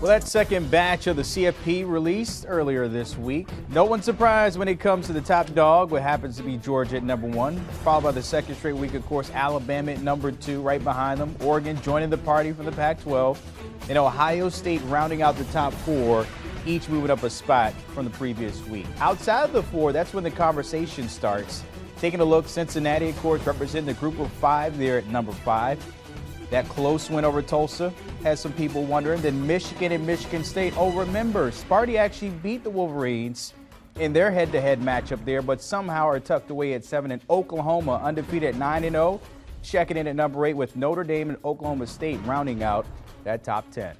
Well, that second batch of the CFP released earlier this week. No one's surprised when it comes to the top dog, what happens to be Georgia at number 1, followed by the second straight week, of course, Alabama at number 2, right behind them. Oregon joining the party from the Pac-12, and Ohio State rounding out the top 4, each moving up a spot from the previous week. Outside of the 4, that's when the conversation starts. Taking a look, Cincinnati, of course, representing the group of 5 there at number 5. That close win over Tulsa has some people wondering. Then Michigan and Michigan State. Oh, remember, Sparty actually beat the Wolverines in their head-to-head matchup there, but somehow are tucked away at 7. And Oklahoma, undefeated at 9-0, checking in at number 8 with Notre Dame and Oklahoma State rounding out that top 10.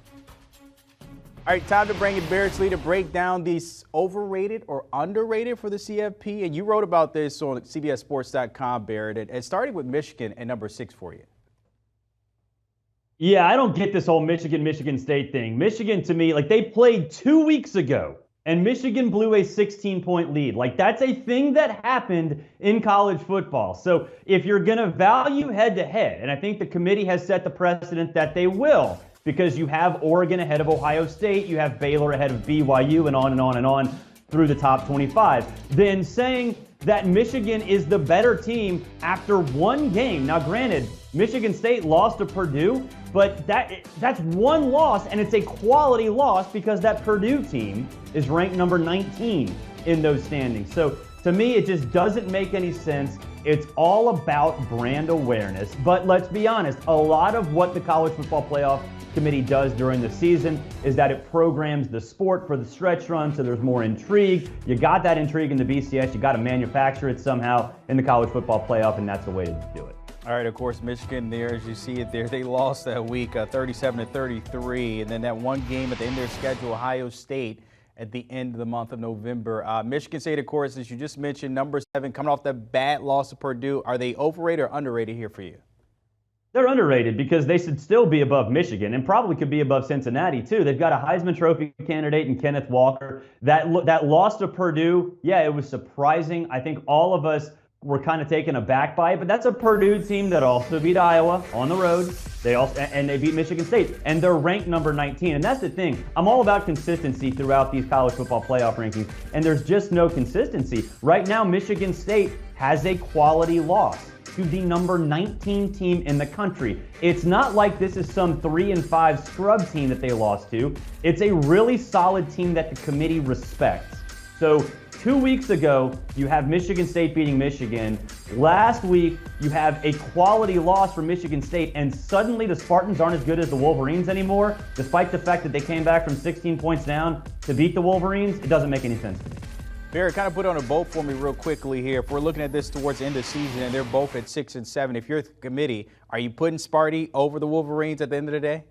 All right, time to bring in Barrett Sallee to break down these overrated or underrated for the CFP. And you wrote about this on CBSSports.com, Barrett. It started with Michigan at number 6 for you. Yeah, I don't get this whole Michigan State thing. Michigan, to me, like, they played 2 weeks ago, and Michigan blew a 16-point lead. Like, that's a thing that happened in college football. So if you're going to value head-to-head, and I think the committee has set the precedent that they will, because you have Oregon ahead of Ohio State, you have Baylor ahead of BYU, and on and on and on through the top 25, then saying that Michigan is the better team after one game. Now, granted, Michigan State lost to Purdue, but that's one loss, and it's a quality loss because that Purdue team is ranked number 19 in those standings. So to me, it just doesn't make any sense. It's all about brand awareness. But let's be honest, a lot of what the College Football Playoff Committee does during the season is that it programs the sport for the stretch run, so there's more intrigue. You got that intrigue in the BCS, you got to manufacture it somehow in the College Football Playoff, and that's the way to do it. All right, of course, Michigan there, as you see it there, they lost that week 37-33, and then that one game at the end of their schedule, Ohio State, at the end of the month of November. Michigan State, of course, as you just mentioned, number 7, coming off that bad loss to Purdue. Are they overrated or underrated here for you? They're underrated because they should still be above Michigan and probably could be above Cincinnati, too. They've got a Heisman Trophy candidate in Kenneth Walker. That loss to Purdue, yeah, it was surprising. I think all of us were kind of taken aback by it, but that's a Purdue team that also beat Iowa on the road. They beat Michigan State, and they're ranked number 19. And that's the thing. I'm all about consistency throughout these college football playoff rankings, and there's just no consistency. Right now, Michigan State has a quality loss to the number 19 team in the country. It's not like this is some 3-5 scrub team that they lost to. It's a really solid team that the committee respects. So 2 weeks ago, you have Michigan State beating Michigan. Last week, you have a quality loss for Michigan State, and suddenly the Spartans aren't as good as the Wolverines anymore, despite the fact that they came back from 16 points down to beat the Wolverines. It doesn't make any sense to me. Barrett, kind of put on a boat for me real quickly here. If we're looking at this towards the end of the season and they're both at 6 and 7, if you're the committee, are you putting Sparty over the Wolverines at the end of the day?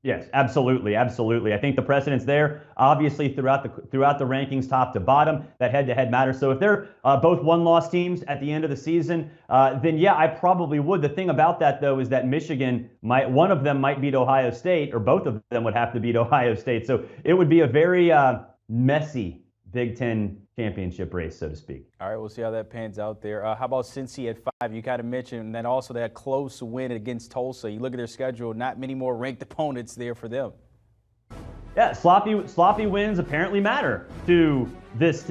Yes, absolutely, absolutely. I think the precedent's there, obviously, throughout the rankings, top to bottom. That head-to-head matters. So if they're both one-loss teams at the end of the season, then yeah, I probably would. The thing about that, though, is that Michigan one of them might beat Ohio State, or both of them would have to beat Ohio State. So it would be a very messy Big Ten championship race, so to speak. All right, we'll see how that pans out there. How about Cincy at 5? You kind of mentioned that also that close win against Tulsa. You look at their schedule, not many more ranked opponents there for them. Yeah, sloppy wins apparently matter to this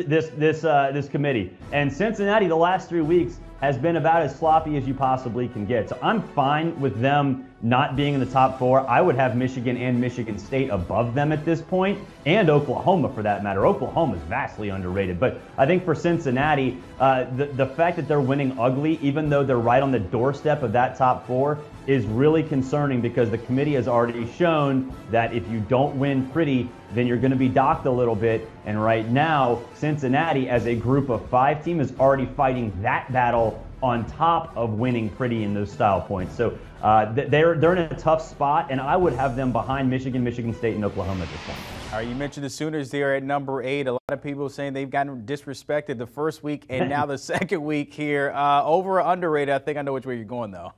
committee. And Cincinnati, the last 3 weeks, has been about as sloppy as you possibly can get. So I'm fine with them not being in the top 4. I would have Michigan and Michigan State above them at this point, and Oklahoma for that matter. Oklahoma is vastly underrated. But I think for Cincinnati, the fact that they're winning ugly, even though they're right on the doorstep of that top 4, is really concerning because the committee has already shown that if you don't win pretty, then you're going to be docked a little bit. And right now, Cincinnati, as a group of 5 team, is already fighting that battle on top of winning pretty in those style points. So they're in a tough spot, and I would have them behind Michigan, Michigan State, and Oklahoma at this point. All right, you mentioned the Sooners there at number 8. A lot of people saying they've gotten disrespected the first week and now the second week here. Over or underrated? I think I know which way you're going, though.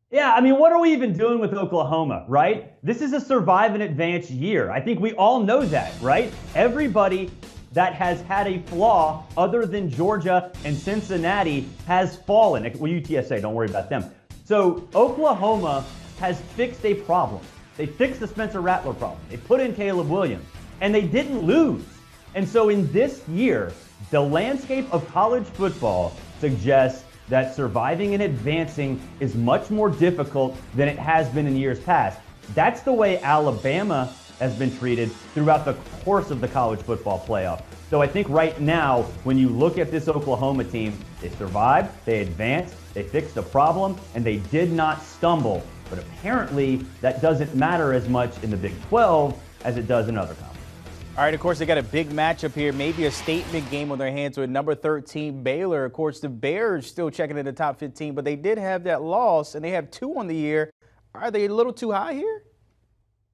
Yeah, I mean, what are we even doing with Oklahoma, right? This is a survive and advance year. I think we all know that, right? Everybody that has had a flaw other than Georgia and Cincinnati has fallen. Well, UTSA, don't worry about them. So Oklahoma has fixed a problem. They fixed the Spencer Rattler problem. They put in Caleb Williams, and they didn't lose. And so in this year, the landscape of college football suggests that surviving and advancing is much more difficult than it has been in years past. That's the way Alabama has been treated throughout the course of the college football playoff. So I think right now, when you look at this Oklahoma team, they survived, they advanced, they fixed the problem, and they did not stumble. But apparently, that doesn't matter as much in the Big 12 as it does in other conferences. All right, of course, they got a big matchup here, maybe a statement game on their hands with number 13 Baylor. Of course, the Bears still checking in the top 15, but they did have that loss, and they have 2 on the year. Are they a little too high here?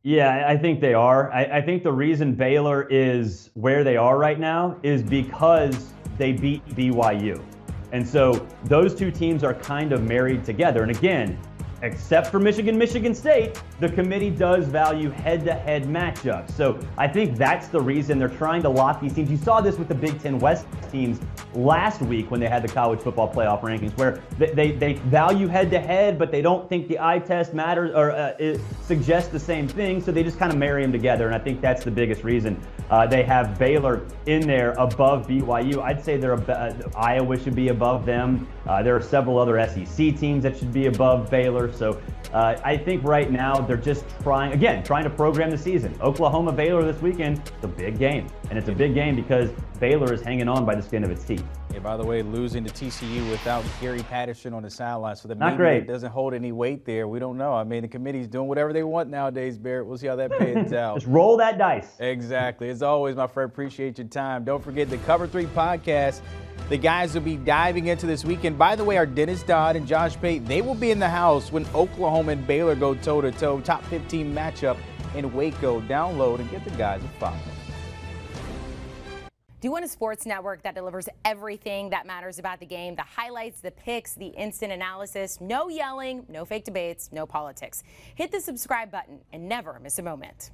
Yeah, I think they are. I think the reason Baylor is where they are right now is because they beat BYU. And so those two teams are kind of married together. And again, except for Michigan State, the committee does value head-to-head matchups. So I think that's the reason they're trying to lock these teams. You saw this with the Big Ten West teams last week when they had the college football playoff rankings, where they value head-to-head, but they don't think the eye test matters or it suggests the same thing, so they just kind of marry them together. And I think that's the biggest reason they have Baylor in there above BYU. I'd say Iowa should be above them. There are several other SEC teams that should be above Baylor. So I think right now they're just trying to program the season. Oklahoma-Baylor this weekend, it's a big game. And it's a big game because Baylor is hanging on by the skin of its teeth. Yeah, by the way, losing to TCU without Gary Patterson on the sideline, so the Not media great. doesn't hold any weight there. We don't know. I mean, the committee's doing whatever they want nowadays, Barrett. We'll see how that pans out. Just roll that dice. Exactly. As always, my friend, appreciate your time. Don't forget the Cover 3 podcast. The guys will be diving into this weekend. By the way, our Dennis Dodd and Josh Pate, they will be in the house when Oklahoma and Baylor go toe-to-toe. Top 15 matchup in Waco. Download and get the guys a follow. Do you want a sports network that delivers everything that matters about the game? The highlights, the picks, the instant analysis, no yelling, no fake debates, no politics. Hit the subscribe button and never miss a moment.